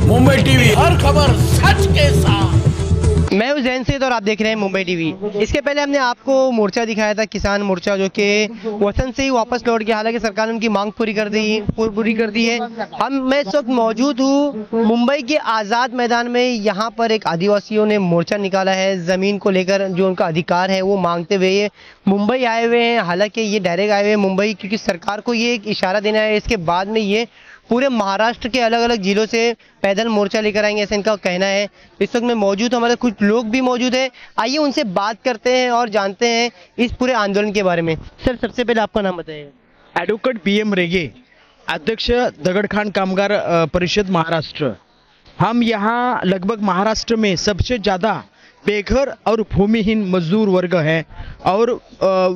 Mumbai TV, हर खबर सच के साथ। मैं हूं जैन सेठ और आप देख रहे हैं मुंबई टीवी। इसके पहले हमने आपको मोर्चा दिखाया था, किसान मोर्चा, जो कि वतन से ही वापस लौट गया। हालांकि सरकार ने उनकी मांग पूरी कर दी है। मैं इस वक्त मौजूद हूं मुंबई के आज़ाद मैदान में। यहाँ पर एक आदिवासियों ने मोर्चा निकाला है ज़मीन को लेकर, जो उनका अधिकार है वो मांगते हुए ये मुंबई आए हुए हैं। हालांकि ये डायरेक्ट आए हुए हैं मुंबई, क्योंकि सरकार को ये एक इशारा देना है। इसके बाद में ये पूरे महाराष्ट्र के अलग अलग जिलों से पैदल मोर्चा लेकर आएंगे, ऐसा इनका कहना है। इस वक्त मैं मौजूद, हमारे कुछ लोग भी मौजूद हैं। आइए उनसे बात करते हैं और जानते हैं इस पूरे आंदोलन के बारे में। सर, सबसे पहले आपका नाम बताइए। एडवोकेट BM रेगे, अध्यक्ष दगड़खान कामगार परिषद महाराष्ट्र। हम यहाँ लगभग महाराष्ट्र में सबसे ज़्यादा बेघर और भूमिहीन मजदूर वर्ग है और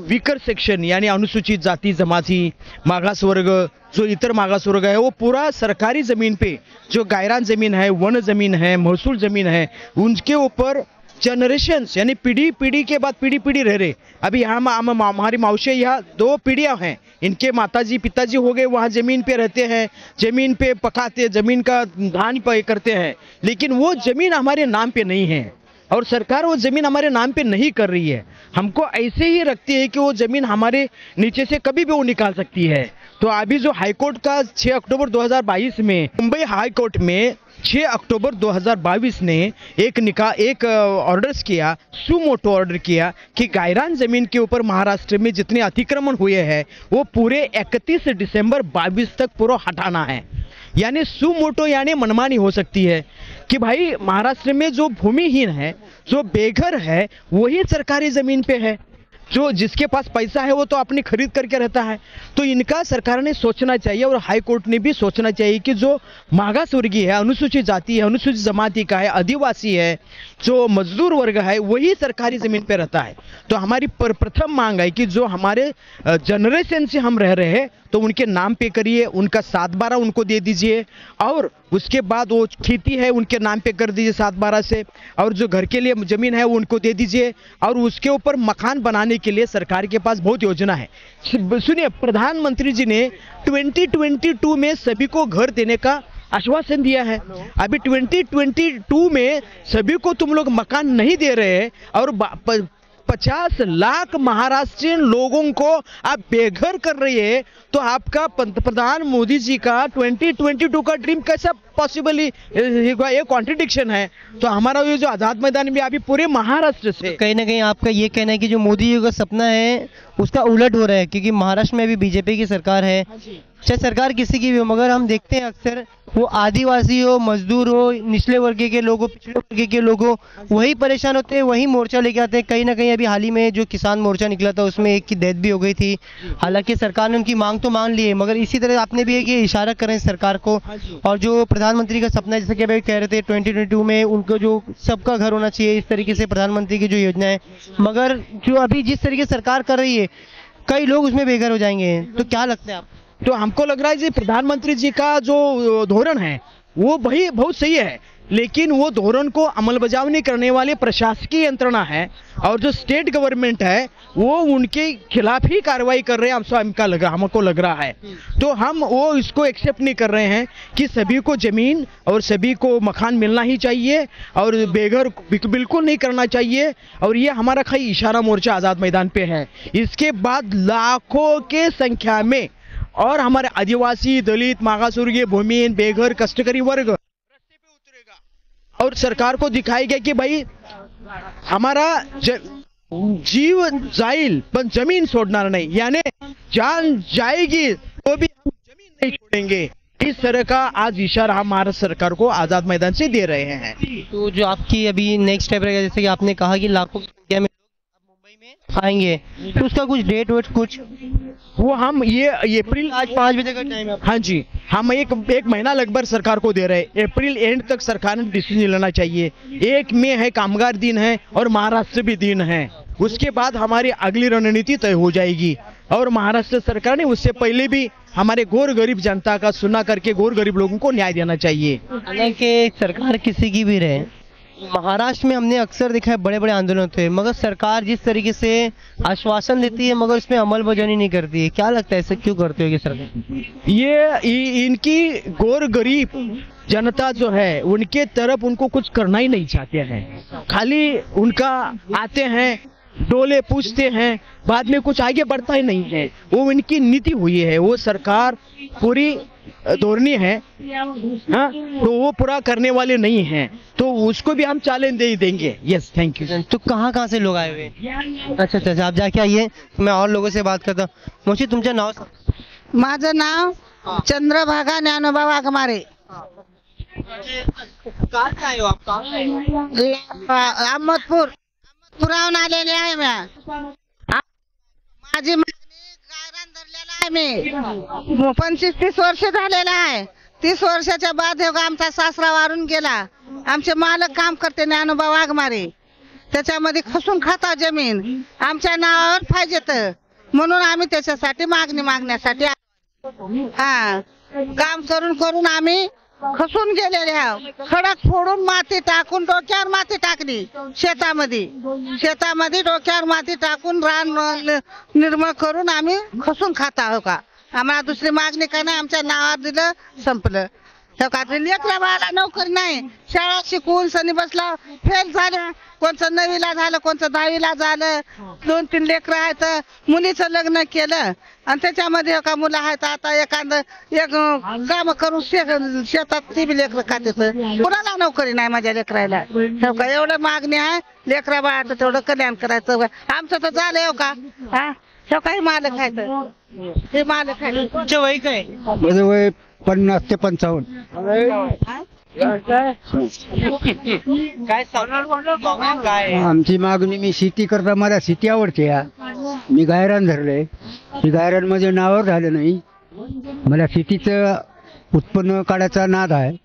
वीकर सेक्शन यानी अनुसूचित जाति जमाती, मागास वर्ग, जो इतर मागास वर्ग है, वो पूरा सरकारी ज़मीन पे, जो गायरान ज़मीन है, वन ज़मीन है, महसूल ज़मीन है, उनके ऊपर जनरेशन्स यानी पीढ़ी के बाद पीढ़ी रह रहे। अभी हम हमारी मावशे यहाँ 2 पीढ़ियाँ हैं, इनके माताजी पिताजी हो गए, वहाँ ज़मीन पे रहते हैं, ज़मीन पे पकाते, ज़मीन का धान करते हैं, लेकिन वो ज़मीन हमारे नाम पे नहीं है और सरकार वो ज़मीन हमारे नाम पे नहीं कर रही है। हमको ऐसे ही रखती है कि वो ज़मीन हमारे नीचे से कभी भी वो निकाल सकती है। तो अभी जो हाईकोर्ट का 6 अक्टूबर 2022 में, मुंबई हाई कोर्ट में 6 अक्टूबर 2022 ने एक ऑर्डर्स किया, सुमोटो ऑर्डर किया कि गायरान ज़मीन के ऊपर महाराष्ट्र में जितने अतिक्रमण हुए हैं वो पूरे 31 दिसंबर 22 तक पूरा हटाना है। यानी सुमोटो यानी मनमानी हो सकती है कि भाई महाराष्ट्र में जो भूमिहीन है, जो बेघर है, वही सरकारी ज़मीन पे है। जो जिसके पास पैसा है वो तो अपनी खरीद करके रहता है। तो इनका सरकार ने सोचना चाहिए और हाई कोर्ट ने भी सोचना चाहिए कि जो मागास वर्गीय है, अनुसूचित जाति है, अनुसूचित जमाती का है, आदिवासी है, जो मजदूर वर्ग है, वही सरकारी ज़मीन पे रहता है। तो हमारी प्रथम मांग है कि जो हमारे जनरेशन से हम रह रहे हैं तो उनके नाम पे करिए, उनका 7/12 उनको दे दीजिए और उसके बाद वो खेती है उनके नाम पे कर दीजिए 7/12 से, और जो घर के लिए ज़मीन है वो उनको दे दीजिए और उसके ऊपर मकान बनाने के लिए सरकार के पास बहुत योजना है। सुनिए, प्रधानमंत्री जी ने 2022 में सभी को घर देने का आश्वासन दिया है। अभी 2022 में सभी को तुम लोग मकान नहीं दे रहे हैं और 50 लाख महाराष्ट्रियन लोगों को आप बेघर कर रही है। तो आपका पंतप्रधान मोदी जी का 2022 का ड्रीम कैसा पॉसिबल, ये कॉन्ट्रडिक्शन है। तो हमारा ये जो आज़ाद मैदान में अभी पूरे महाराष्ट्र से कहीं ना कहीं आपका ये कहना है कि जो मोदी जी का सपना है उसका उलट हो रहा है, क्योंकि महाराष्ट्र में अभी बीजेपी की सरकार है। चाहे सरकार किसी की भी हो, मगर हम देखते हैं अक्सर वो आदिवासी हो, मजदूर हो, निचले वर्ग के लोग हो, पिछड़े वर्ग के लोग हो, वही परेशान होते हैं, वही मोर्चा लेके आते हैं। कहीं ना कहीं अभी हाल ही में जो किसान मोर्चा निकला था उसमें एक की डेथ भी हो गई थी। हालांकि सरकार ने उनकी मांग तो मान ली है, मगर इसी तरह आपने भी एक इशारा करें सरकार को। और जो प्रधानमंत्री का सपना है, जैसे कि अभी कह रहे थे 2022 में उनको जो सबका घर होना चाहिए, इस तरीके से प्रधानमंत्री की जो योजना है, मगर जो अभी जिस तरीके से सरकार कर रही है कई लोग उसमें बेघर हो जाएंगे। तो क्या लगता है आप? तो हमको लग रहा है जी प्रधानमंत्री जी का जो धोरण है वो वही बहुत सही है, लेकिन वो धोरण को अमलबजावनी करने वाली प्रशासकीय यंत्रणा है और जो स्टेट गवर्नमेंट है वो उनके खिलाफ ही कार्रवाई कर रहे हैं। हमको लग रहा है तो हम वो इसको एक्सेप्ट नहीं कर रहे हैं कि सभी को ज़मीन और सभी को मकान मिलना ही चाहिए और बेघर बिल्कुल नहीं करना चाहिए। और ये हमारा खाली इशारा मोर्चा आज़ाद मैदान पे है। इसके बाद लाखों के संख्या में और हमारे आदिवासी, दलित, मागासवर्गीय, भूमिहीन, बेघर, कष्टकरी वर्ग रास्ते पे उतरेगा और सरकार को दिखाएगा कि भाई हमारा जीव जाईल पण जमीन सोडणार नहीं, यानी जान जाएगी तो भी हम जमीन नहीं छोड़ेंगे। इस तरह का आज इशारा हम महाराष्ट्र सरकार को आज़ाद मैदान से दे रहे हैं। तो जो आपकी अभी नेक्स्ट स्टेप रहेगा, जैसे कि आपने कहा कि लाखों की संख्या में मुंबई में आएंगे, तो उसका कुछ डेट वेट कुछ वो हम ये अप्रैल, आज 5 बजे का टाइम है। हाँ जी, हम एक महीना लगभग सरकार को दे रहे हैं। अप्रैल एंड तक सरकार ने डिसीजन लेना चाहिए। 1 मई है, कामगार दिन है और महाराष्ट्र भी दिन है। उसके बाद हमारी अगली रणनीति तय हो जाएगी और महाराष्ट्र सरकार ने उससे पहले भी हमारे गौर गरीब जनता का सुना करके गौर गरीब लोगों को न्याय देना चाहिए। हालांकि सरकार किसी की भी रहे, महाराष्ट्र में हमने अक्सर देखा है बड़े बड़े आंदोलन होते हैं, मगर सरकार जिस तरीके से आश्वासन देती है मगर उसमें अमलबजानी नहीं करती है। क्या लगता है ऐसे क्यों करती होगी सरकार? ये इनकी गौर गरीब जनता जो है उनके तरफ उनको कुछ करना ही नहीं चाहते हैं। खाली उनका आते हैं, डोले पूछते हैं, बाद में कुछ आगे बढ़ता ही नहीं है। वो इनकी नीति हुई है, वो सरकार पूरी धोरणी है, हाँ, तो वो पूरा करने वाले नहीं हैं, तो उसको भी हम चैलेंज दे देंगे। Yes, thank you. तो कहाँ से लोग आए हुए हैं? अच्छा, आप जाके आइए, मैं और लोगों से बात करता हूँ। मुझे तुमचं नाव सांग. माझं नाव चंद्रभागा ज्ञानोबा वाघमारे. काय हो आप? अहमदपूर पुरावून आलेले आहे. माझी मागणी गायरान धरलेला आहे. मी 25-30 वर्ष झालेला आहे. 30 वर्षाच्या बाद हे आमचा सासरा वारून गेला. आमचे मालक काम करते ज्ञानोबा वाघमारे, त्याच्यामध्ये खसून खाता जमीन आमच्या नावावर पाहिजे तर, म्हणून आम्ही त्याच्यासाठी मागणी मागण्यासाठी हा काम करून आम्ही खसून गेलेले आहोत. खडक फोडून माती टाकून डोक्यावर माती टाकली. शेतामध्ये डोक्यावर माती टाकून रान निर्मळ करून आम्ही खसून खात आहोत. का आम्हाला दुसरी मागणी का नाही, आमच्या नावावर दिलं संपलं. लेकरा बाळाला नोकरी नाही, शाळा शिकून सनी बसला फेल झालं, कोणचं 9वीला झालं, कोणचं 10वीला झालं. 2-3 लेकरं आहेत, मुलीचं लग्न केलं आणि त्याच्यामध्ये का मुलं आहेत. आता एक काम करून शेतात ती बी लेकरं खाते, कुणाला नोकरी नाही माझ्या लेकरायला. का एवढं मागणी आहे, लेकरा बाळाचं तेवढं कल्याण करायचं. आमचं तर झालंय का, हा काही मालक खायचं, हे मालक खायचं. तुमचं वय काय? माझं वय 50 ते 55. काय सांगणार काय? आमची मागणी, मी शेती करता, मला शेती आवडते. मी गायरान धरलंय. मी गायरान मध्ये नावावर झालं नाही. मला शेतीचं उत्पन्न काढायचा नाद आहे.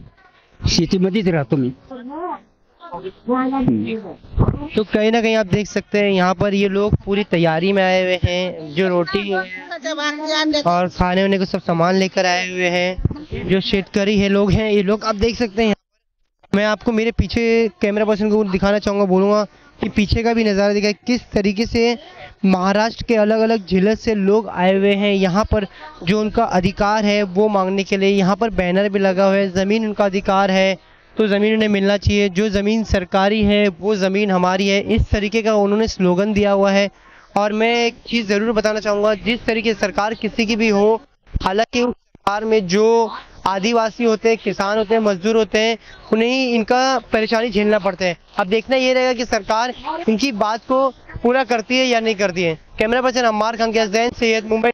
शेतीमध्येच राहतो मी. तो कहीं ना कहीं आप देख सकते हैं यहाँ पर ये लोग पूरी तैयारी में आए हुए हैं, जो रोटी और खाने वाने को सब सामान लेकर आए हुए हैं. जो शेतकरी है लोग हैं, ये लोग आप देख सकते हैं. मैं आपको मेरे पीछे कैमरा पर्सन को दिखाना चाहूँगा, बोलूँगा कि पीछे का भी नज़ारा दिखाए किस तरीके से महाराष्ट्र के अलग अलग जिले से लोग आए हुए हैं यहाँ पर. जो उनका अधिकार है वो मांगने के लिए यहाँ पर बैनर भी लगा हुआ है. ज़मीन उनका अधिकार है तो ज़मीन उन्हें मिलना चाहिए, जो ज़मीन सरकारी है वो ज़मीन हमारी है, इस तरीके का उन्होंने स्लोगन दिया हुआ है. और मैं एक चीज़ ज़रूर बताना चाहूँगा, जिस तरीके से सरकार किसी की भी हो, हालांकि उस सरकार में जो आदिवासी होते हैं, किसान होते हैं, मजदूर होते हैं, उन्हें इनका परेशानी झेलना पड़ता है. अब देखना ये रहेगा कि सरकार इनकी बात को पूरा करती है या नहीं करती है. कैमरा पर्सन अम्मार खान के साथ जैन सैयद, मुंबई.